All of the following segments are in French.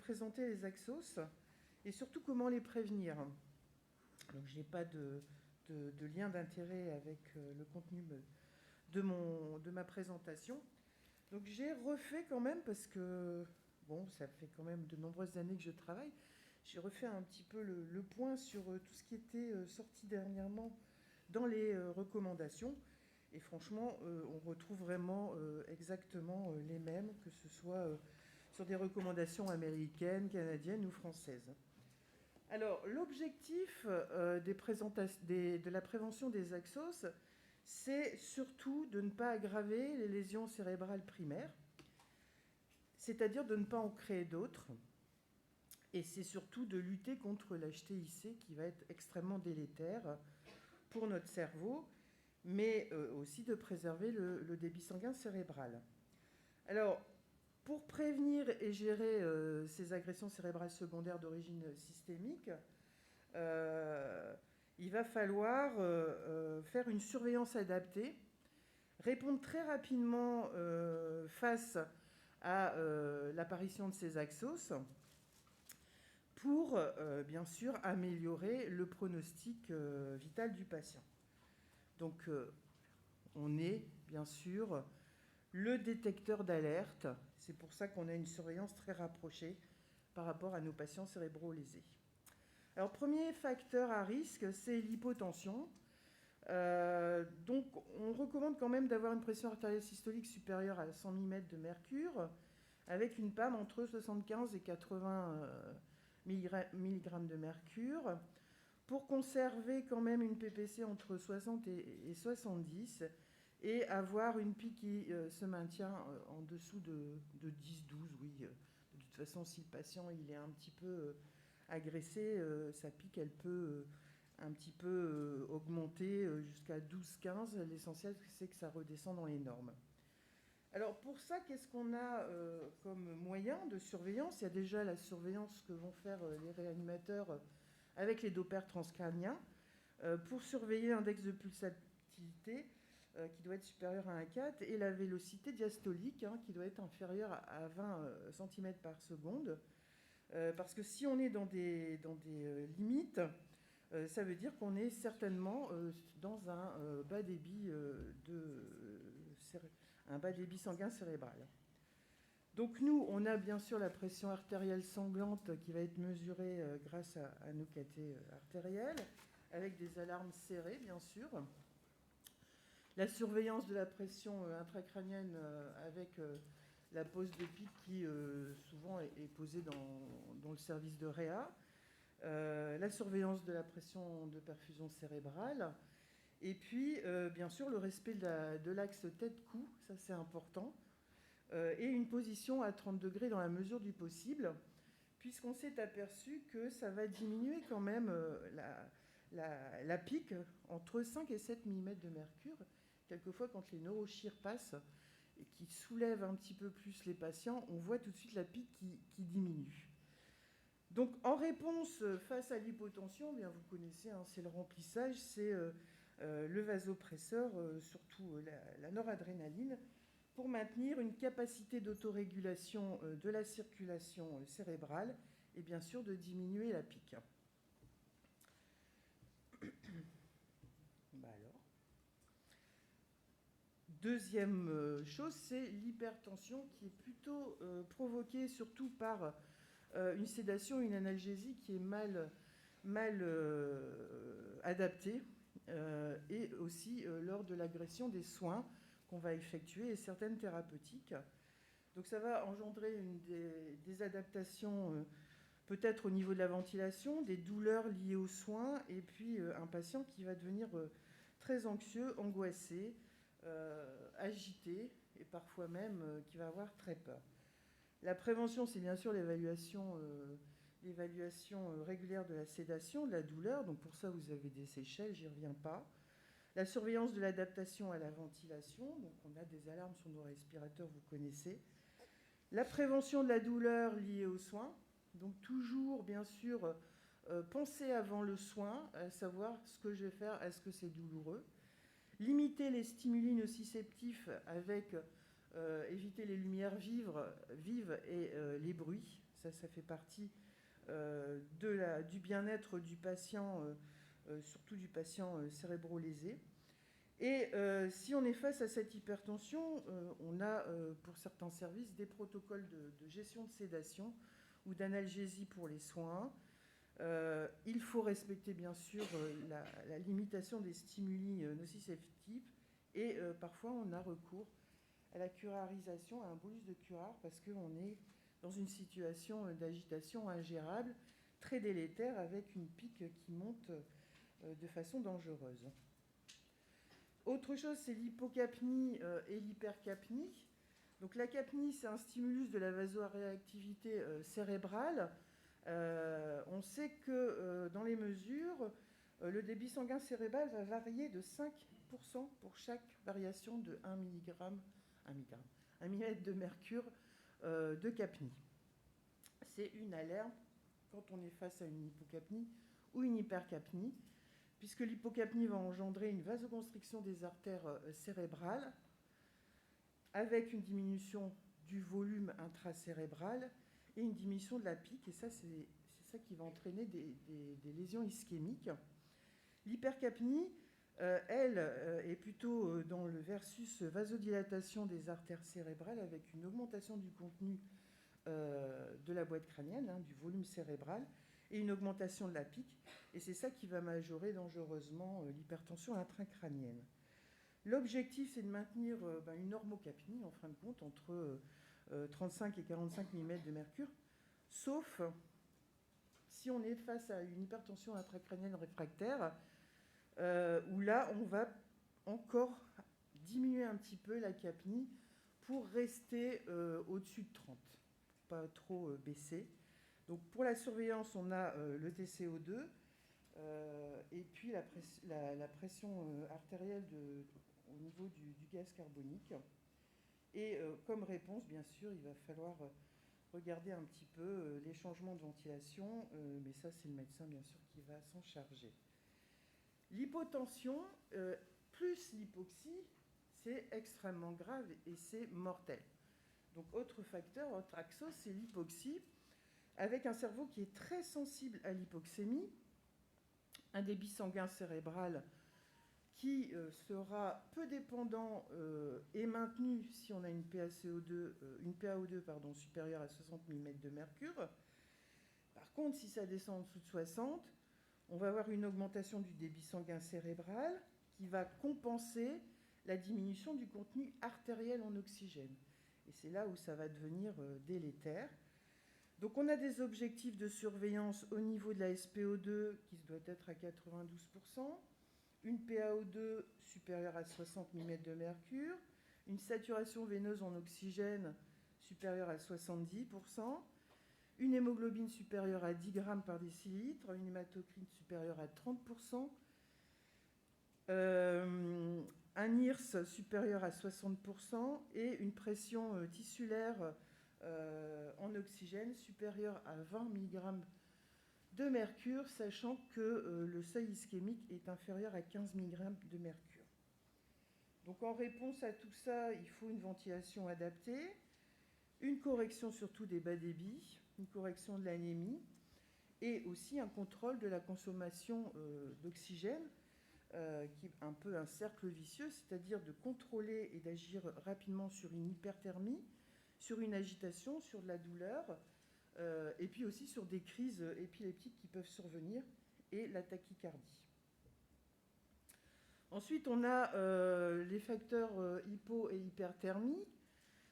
présenter les axos et surtout comment les prévenir. Donc je n'ai pas de lien d'intérêt avec le contenu de ma présentation. Donc j'ai refait quand même, parce que bon, ça fait quand même de nombreuses années que je travaille, j'ai refait un petit peu le point sur tout ce qui était sorti dernièrement dans les recommandations. Et franchement, on retrouve vraiment exactement les mêmes, que ce soit sur des recommandations américaines, canadiennes ou françaises. Alors, l'objectif de la prévention des axos, c'est surtout de ne pas aggraver les lésions cérébrales primaires, c'est-à-dire de ne pas en créer d'autres. Et c'est surtout de lutter contre l'HTIC qui va être extrêmement délétère pour notre cerveau, mais aussi de préserver le débit sanguin cérébral. Alors, pour prévenir et gérer ces agressions cérébrales secondaires d'origine systémique, il va falloir faire une surveillance adaptée, répondre très rapidement face à l'apparition de ces axos pour, bien sûr, améliorer le pronostic vital du patient. Donc, on est, bien sûr, le détecteur d'alerte. C'est pour ça qu'on a une surveillance très rapprochée par rapport à nos patients cérébro-lésés. Alors, premier facteur à risque, c'est l'hypotension. Donc, on recommande quand même d'avoir une pression artérielle systolique supérieure à 100 mm de mercure, avec une PAM entre 75 et 80 mg de mercure, pour conserver quand même une PPC entre 60 et 70, et avoir une pique qui se maintient en dessous de 10-12, oui. De toute façon, si le patient il est un petit peu agressé, sa pique, elle peut un petit peu augmenter jusqu'à 12-15. L'essentiel, c'est que ça redescend dans les normes. Alors, pour ça, qu'est-ce qu'on a comme moyen de surveillance ? Il y a déjà la surveillance que vont faire les réanimateurs avec les Doppler transcrâniens pour surveiller l'index de pulsatilité qui doit être supérieur à 1,4 et la vélocité diastolique qui doit être inférieure à 20 cm par seconde. Parce que si on est dans des limites, ça veut dire qu'on est certainement dans un bas débit sanguin cérébral. Donc nous, on a bien sûr la pression artérielle sanglante qui va être mesurée grâce à nos cathéters artériels, avec des alarmes serrées, bien sûr. La surveillance de la pression intracrânienne avec la pose de pique qui souvent est posée dans le service de réa. La surveillance de la pression de perfusion cérébrale. Et puis, bien sûr, le respect de l'axe tête-cou, ça c'est important. Et une position à 30 degrés dans la mesure du possible, puisqu'on s'est aperçu que ça va diminuer quand même la pique entre 5 et 7 mm de mercure. Quelquefois, quand les neurochires passent et qui soulèvent un petit peu plus les patients, on voit tout de suite la pique qui diminue. Donc, en réponse face à l'hypotension, bien vous connaissez, c'est le remplissage, c'est le vasopresseur, surtout la noradrénaline, pour maintenir une capacité d'autorégulation de la circulation cérébrale et bien sûr de diminuer la pique. Alors. Deuxième chose, c'est l'hypertension qui est plutôt provoquée surtout par une sédation, une analgésie qui est mal adaptée et aussi lors de l'agression des soins qu'on va effectuer et certaines thérapeutiques. Donc ça va engendrer des adaptations peut-être au niveau de la ventilation, des douleurs liées aux soins et puis un patient qui va devenir très anxieux, angoissé, agité et parfois même qui va avoir très peur. La prévention, c'est bien sûr l'évaluation régulière de la sédation, de la douleur. Donc pour ça, vous avez des séchelles, j'y reviens pas. La surveillance de l'adaptation à la ventilation. Donc on a des alarmes sur nos respirateurs, vous connaissez. La prévention de la douleur liée aux soins. Donc toujours, bien sûr, penser avant le soin, à savoir ce que je vais faire, est-ce que c'est douloureux. Limiter les stimuli nociceptifs avec éviter les lumières vives et les bruits. Ça fait partie du bien-être du patient, surtout du patient cérébro-lésé. Et si on est face à cette hypertension, on a pour certains services des protocoles de gestion de sédation ou d'analgésie pour les soins. Il faut respecter bien sûr la limitation des stimuli nociceptifs et parfois on a recours à la curarisation, à un bolus de curare parce qu'on est dans une situation d'agitation ingérable, très délétère avec une pique qui monte de façon dangereuse. Autre chose, c'est l'hypocapnie et l'hypercapnie. Donc la capnie, c'est un stimulus de la vasoréactivité cérébrale. On sait que dans les mesures, le débit sanguin cérébral va varier de 5% pour chaque variation de 1 millimètre de mercure de capnie. C'est une alarme quand on est face à une hypocapnie ou une hypercapnie, puisque l'hypocapnie va engendrer une vasoconstriction des artères cérébrales avec une diminution du volume intracérébral et une diminution de la pique, et ça, c'est ça qui va entraîner des lésions ischémiques. L'hypercapnie, elle, est plutôt dans le versus vasodilatation des artères cérébrales avec une augmentation du contenu de la boîte crânienne, du volume cérébral, et une augmentation de la pique. Et c'est ça qui va majorer dangereusement l'hypertension intracrânienne. L'objectif, c'est de maintenir une normocapnie, en fin de compte, entre 35 et 45 mm de mercure, sauf si on est face à une hypertension intracrânienne réfractaire, où là, on va encore diminuer un petit peu la capnie pour rester au-dessus de 30, pas trop baisser. Donc pour la surveillance, on a le TCO2 et puis la pression artérielle au niveau du gaz carbonique. Et comme réponse, bien sûr, il va falloir regarder un petit peu les changements de ventilation, mais ça, c'est le médecin, bien sûr, qui va s'en charger. L'hypotension plus l'hypoxie, c'est extrêmement grave et c'est mortel. Donc, autre facteur, autre axe, c'est l'hypoxie, avec un cerveau qui est très sensible à l'hypoxémie, un débit sanguin cérébral qui sera peu dépendant et maintenu si on a une PaO2 supérieure à 60 mm de mercure. Par contre, si ça descend en dessous de 60, on va avoir une augmentation du débit sanguin cérébral qui va compenser la diminution du contenu artériel en oxygène. Et c'est là où ça va devenir délétère. Donc on a des objectifs de surveillance au niveau de la SpO2 qui doit être à 92%, une PaO2 supérieure à 60 mm de mercure, une saturation veineuse en oxygène supérieure à 70%, une hémoglobine supérieure à 10 grammes par décilitre, une hématocrite supérieure à 30%, un IRS supérieur à 60% et une pression tissulaire en oxygène supérieure à 20 mg de mercure, sachant que le seuil ischémique est inférieur à 15 mg de mercure. Donc en réponse à tout ça, il faut une ventilation adaptée, une correction surtout des bas débits, une correction de l'anémie et aussi un contrôle de la consommation d'oxygène, qui est un peu un cercle vicieux, c'est-à-dire de contrôler et d'agir rapidement sur une hyperthermie, sur une agitation, sur de la douleur, et puis aussi sur des crises épileptiques qui peuvent survenir et la tachycardie. Ensuite, on a les facteurs hypo et hyperthermie.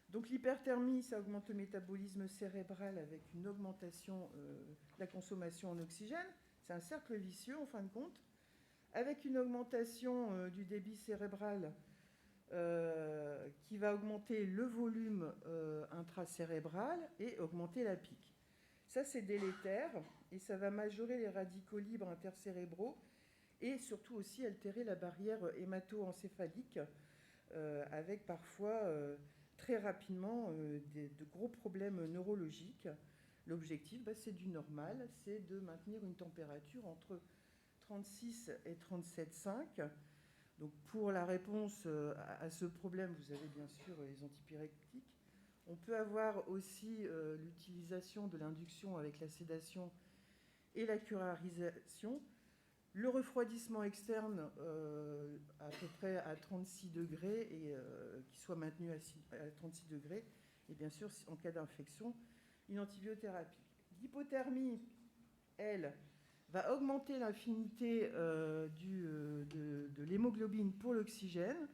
Donc l'hyperthermie, ça augmente le métabolisme cérébral avec une augmentation de la consommation en oxygène. C'est un cercle vicieux en fin de compte, avec une augmentation du débit cérébral qui va augmenter le volume intracérébral et augmenter la pique. Ça, c'est délétère et ça va majorer les radicaux libres intercérébraux et surtout aussi altérer la barrière hémato-encéphalique avec parfois très rapidement de gros problèmes neurologiques. L'objectif, c'est du normal, c'est de maintenir une température entre 36 et 37,5. Donc pour la réponse à ce problème, vous avez bien sûr les antipyrétiques On peut avoir aussi l'utilisation de l'induction avec la sédation et la curarisation. Le refroidissement externe à peu près à 36 degrés et qui soit maintenu à 36 degrés. Et bien sûr, en cas d'infection, une antibiothérapie. L'hypothermie, elle, va augmenter l'affinité de l'hémoglobine pour l'oxygène,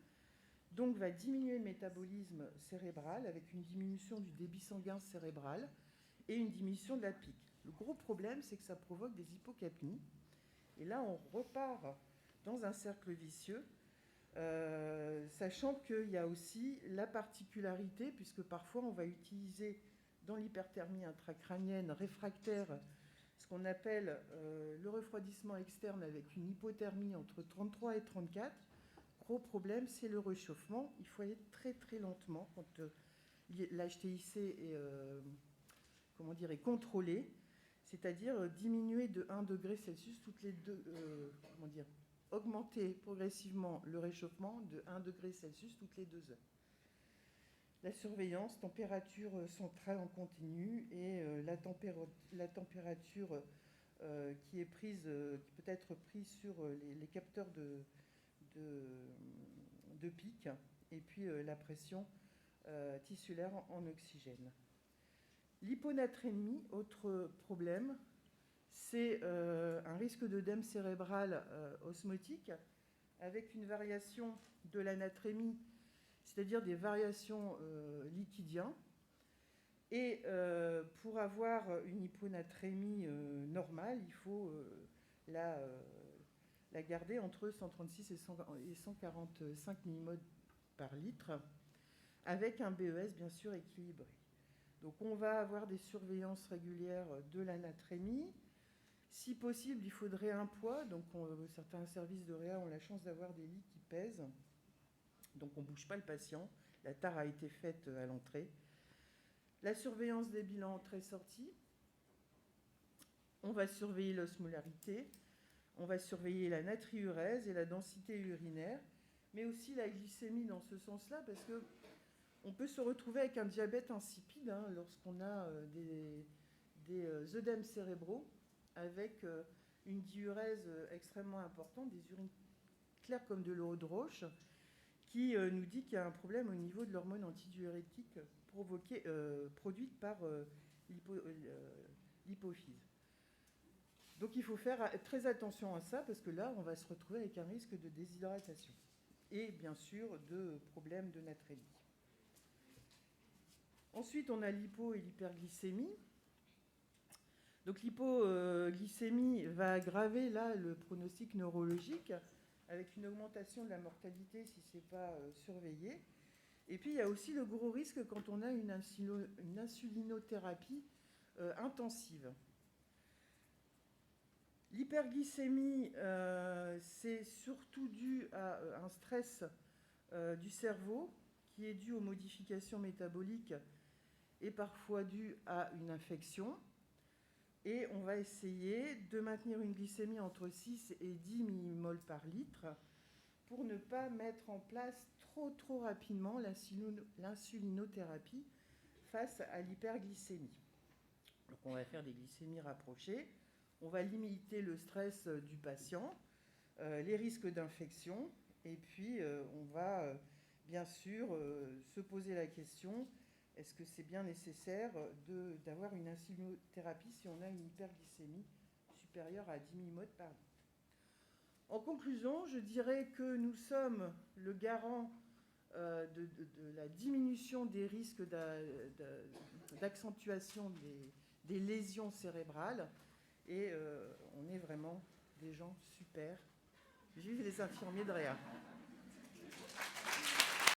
donc va diminuer le métabolisme cérébral avec une diminution du débit sanguin cérébral et une diminution de la pique. Le gros problème, c'est que ça provoque des hypocapnies. Et là, on repart dans un cercle vicieux, sachant qu'il y a aussi la particularité, puisque parfois on va utiliser dans l'hyperthermie intracrânienne réfractaire ce qu'on appelle le refroidissement externe avec une hypothermie entre 33 et 34. Gros problème, c'est le réchauffement. Il faut aller très très lentement quand l'HTIC est contrôlé, c'est-à-dire diminuer de 1 degré Celsius toutes les augmenter progressivement le réchauffement de 1 degré Celsius toutes les 2 heures. La surveillance, température centrale en continu et la température qui peut être prise sur les capteurs de pic, et puis la pression tissulaire en oxygène. L'hyponatrémie, autre problème, c'est un risque d'œdème cérébral osmotique avec une variation de l'anatrémie, c'est-à-dire des variations liquidiens. Et pour avoir une hyponatrémie normale, il faut la garder entre 136 et 145 mmol par litre, avec un BES bien sûr équilibré. Donc on va avoir des surveillances régulières de l'anatrémie. Si possible, il faudrait un poids. Donc certains services de réa ont la chance d'avoir des lits qui pèsent. Donc on ne bouge pas le patient. La tare a été faite à l'entrée. La surveillance des bilans entrée-sortie. On va surveiller l'osmolarité. On va surveiller la natriurèse et la densité urinaire, mais aussi la glycémie dans ce sens-là, parce que on peut se retrouver avec un diabète insipide lorsqu'on a des œdèmes cérébraux avec une diurèse extrêmement importante, des urines claires comme de l'eau de roche, qui nous dit qu'il y a un problème au niveau de l'hormone antidiurétique produite par l'hypophyse. Donc il faut faire très attention à ça, parce que là, on va se retrouver avec un risque de déshydratation et bien sûr de problèmes de natrémie. Ensuite, on a l'hypo et l'hyperglycémie. Donc l'hypoglycémie va aggraver là le pronostic neurologique avec une augmentation de la mortalité si ce n'est pas surveillé. Et puis il y a aussi le gros risque quand on a une insulinothérapie intensive. L'hyperglycémie, c'est surtout dû à un stress du cerveau qui est dû aux modifications métaboliques et parfois dû à une infection. Et on va essayer de maintenir une glycémie entre 6 et 10 mmol par litre pour ne pas mettre en place trop rapidement l'insulinothérapie face à l'hyperglycémie. Donc on va faire des glycémies rapprochées. On va limiter le stress du patient, les risques d'infection, et puis on va bien sûr se poser la question, est-ce que c'est bien nécessaire d'avoir une insulinothérapie si on a une hyperglycémie supérieure à 10 mmol par litre? En conclusion, je dirais que nous sommes le garant de la diminution des risques d'accentuation des lésions cérébrales, et on est vraiment des gens super. Vive les infirmiers de réa.